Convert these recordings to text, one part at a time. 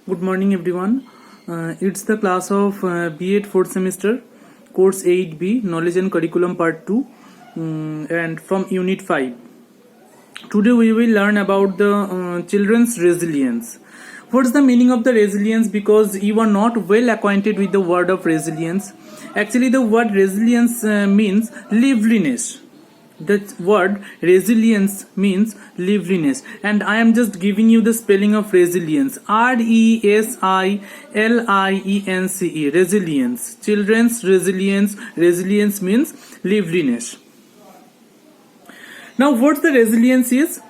Good morning, everyone. It's the class of B.Ed 4th semester, course 8B, Knowledge and Curriculum Part 2, and from Unit 5. Today we will learn about the children's resilience. What's the meaning of the resilience? Because you are not well acquainted with the word of resilience. Actually, the word resilience means liveliness. The word resilience means liveliness, and I am just giving you the spelling of resilience. RESILIENCE, resilience. Children's resilience. Resilience means liveliness. Now, what the resilience is?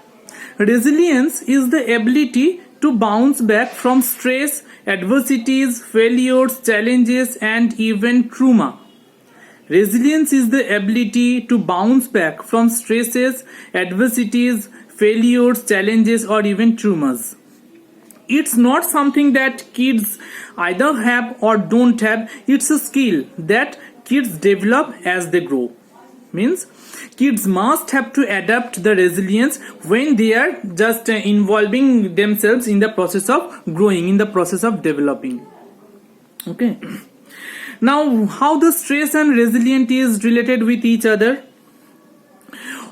Resilience is the ability to bounce back from stress, adversities, failures, challenges, and even trauma. Resilience is the ability to bounce back from stresses, adversities, failures, challenges, or even traumas. It's not something that kids either have or don't have. It's a skill that kids develop as they grow. Means kids must have to adapt the resilience when they are just involving themselves in the process of growing, in the process of developing. Okay. Now, how the stress and resilience is related with each other?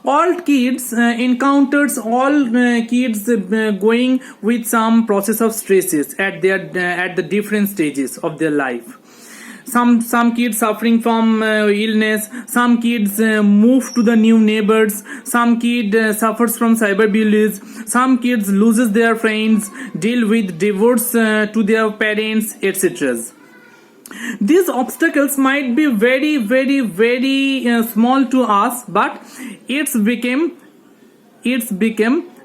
All kids encounters all kids going with some process of stresses at the different stages of their life. Some kids suffering from illness, some kids move to the new neighbors, some kid suffers from cyberbullies, some kids loses their friends, deal with divorce to their parents, etc. These obstacles might be very small to us, but it's become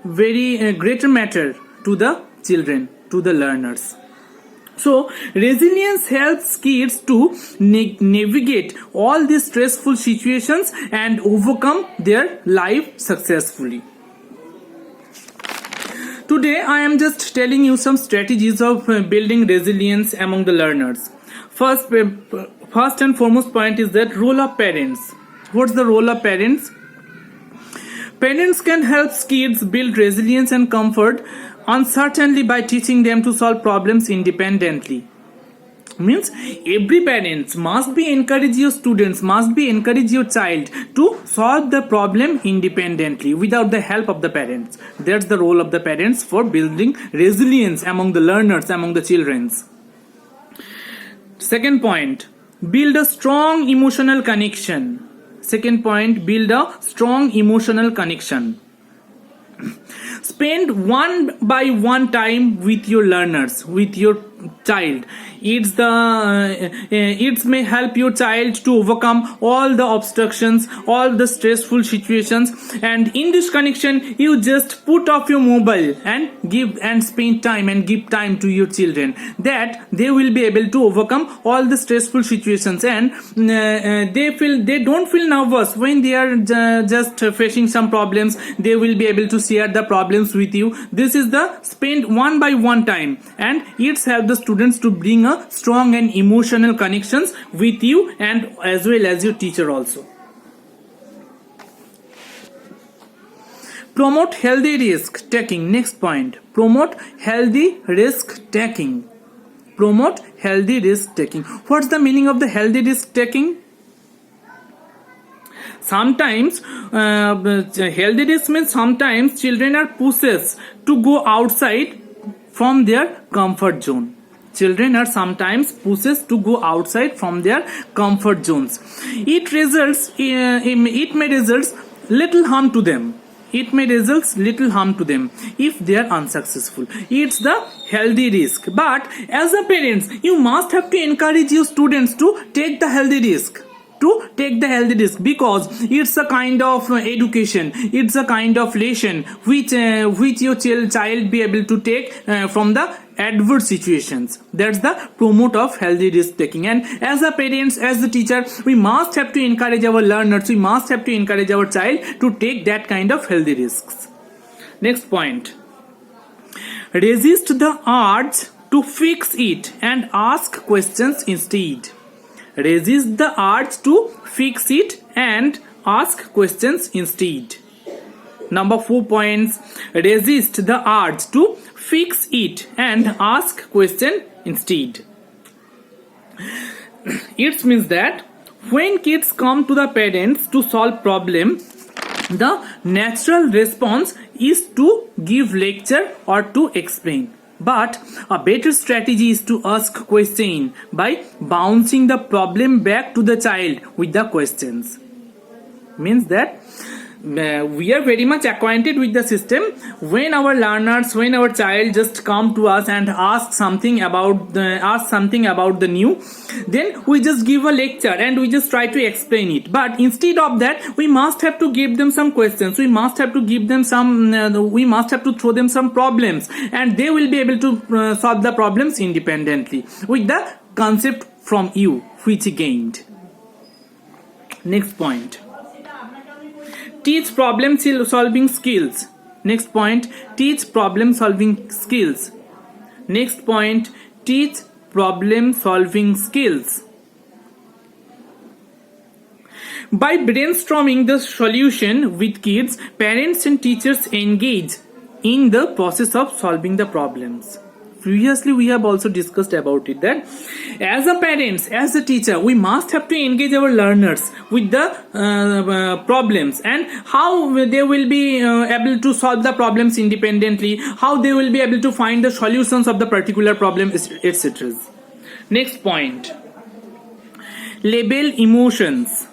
very greater matter to the children, to the learners. So resilience helps kids to navigate all these stressful situations and overcome their life successfully. Today I am just telling you some strategies of building resilience among the learners. First and foremost point is that role of parents. What's the role of parents? Parents can help kids build resilience and comfort uncertainly by teaching them to solve problems independently. Means every parent must be encourage your students, must be encourage your child to solve the problem independently without the help of the parents. That's the role of the parents for building resilience among the learners, among the children. Second point, build a strong emotional connection. Second point, build a strong emotional connection. Spend one by one time with your learners, with your child. It may help your child to overcome all the obstructions, all the stressful situations, and in this connection you just put off your mobile and spend time and give time to your children, that they will be able to overcome all the stressful situations, and they don't feel nervous when they are just facing some problems. They will be able to share the problems with you. This is the spend one by one time, and it's help the students to bring a strong and emotional connections with you and as well as your teacher also. Promote healthy risk taking. Next point, promote healthy risk taking. Promote healthy risk taking. What's the meaning of the healthy risk taking? Sometimes healthy risk means sometimes children are pushed to go outside from their comfort zone. Children are sometimes pushed to go outside from their comfort zones. It may result little harm to them. It may result little harm to them if they are unsuccessful. It's the healthy risk. But as a parents, you must have to encourage your students to take the healthy risk. Because it's a kind of education, it's a kind of lesson which your child be able to take from the adverse situations. That's the promote of healthy risk taking. And as a parents, as the teacher, we must have to encourage our learners, we must have to encourage our child to take that kind of healthy risks. Next point, resist the urge to fix it and ask questions instead. Resist the urge to fix it and ask questions instead. Number 4 points, resist the urge to fix it and ask question instead. It means that when kids come to the parents to solve problem, the natural response is to give lecture or to explain. But a better strategy is to ask question by bouncing the problem back to the child with the questions. Means that we are very much acquainted with the system. When our learners, when our child just come to us and ask something about the new, then we just give a lecture and we just try to explain it. But instead of that, we must have to give them some questions, we must have to give them some we must have to throw them some problems, and they will be able to solve the problems independently with the concept from you which he gained. Next point, teach problem solving skills. Next point, teach problem solving skills. Next point, teach problem solving skills. By brainstorming the solution with kids, parents and teachers engage in the process of solving the problems. Previously we have also discussed about it, that as a parents, as a teacher, we must have to engage our learners with the problems, and how they will be able to solve the problems independently, how they will be able to find the solutions of the particular problem, etc. Next point, label emotions.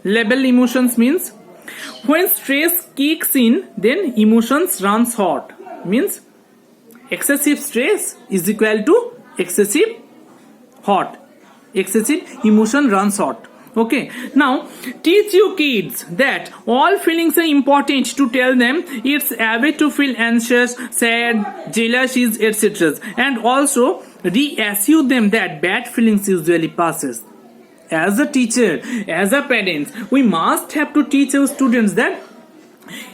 Label emotions means when stress kicks in, then emotions runs hot. Means excessive stress is equal to excessive hot. Excessive emotion runs hot. Okay, now teach your kids that all feelings are important to tell them. It's a way to feel anxious, sad, jealous, etc. And also reassure them that bad feelings usually passes. As a teacher, as a parent, we must have to teach our students that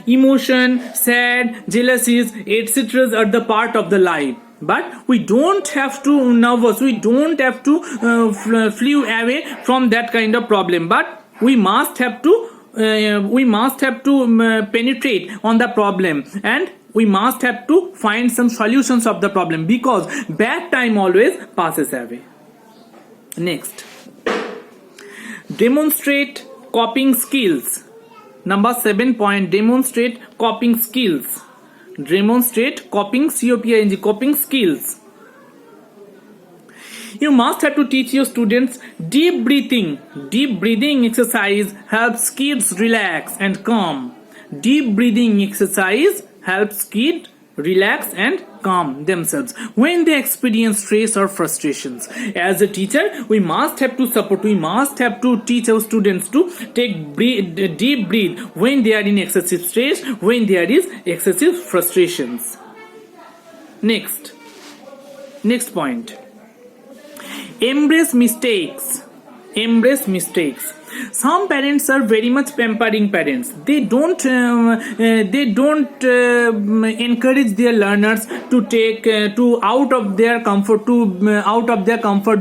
emotion, sad, jealousies, etc. are the part of the life. But we don't have to nervous, we don't have to flee away from that kind of problem. But we must have to penetrate on the problem, and we must have to find some solutions of the problem, because bad time always passes away. Next, demonstrate coping skills. Number 7 point, demonstrate coping skills. Demonstrate coping, COPING, coping skills. You must have to teach your students deep breathing. Deep breathing exercise helps kids relax and calm. Deep breathing exercise helps kids relax and calm themselves when they experience stress or frustrations. As a teacher, we must have to support, we must have to teach our students to take deep breath when they are in excessive stress, when there is excessive frustrations. Next point, embrace mistakes. Embrace mistakes. Some parents are very much pampering parents. They don't encourage their learners to take out of their comfort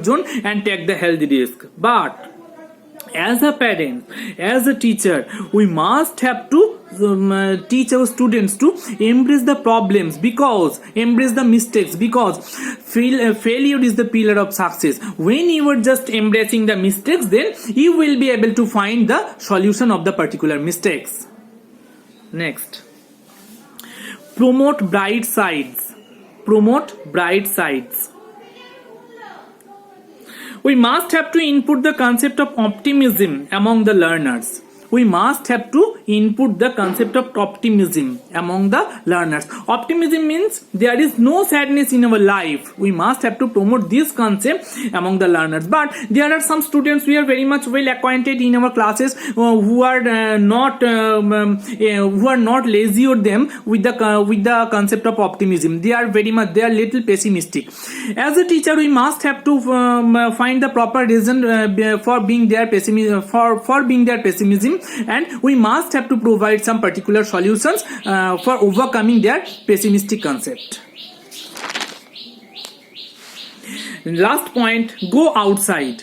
zone and take the healthy risk. But as a parent, as a teacher, we must have to teach our students to embrace the problems, because embrace the mistakes, because failure is the pillar of success. When you are just embracing the mistakes, then you will be able to find the solution of the particular mistakes. Next, promote bright sides. Promote bright sides. We must have to input the concept of optimism among the learners. We must have to input the concept of optimism among the learners. Optimism means there is no sadness in our life. We must have to promote this concept among the learners. But there are some students, we are very much well acquainted in our classes, who are not lazy or them with the concept of optimism. They are little pessimistic. As a teacher, we must have to find the proper reason for being their pessimism, for being their pessimism, and we must have to provide some particular solutions for overcoming their pessimistic concept. Last point, go outside.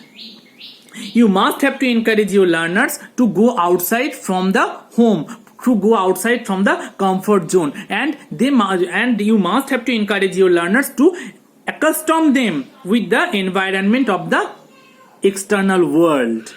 You must have to encourage your learners to go outside from the home. to go outside from the comfort zone, and you must have to encourage your learners to accustom them with the environment of the external world.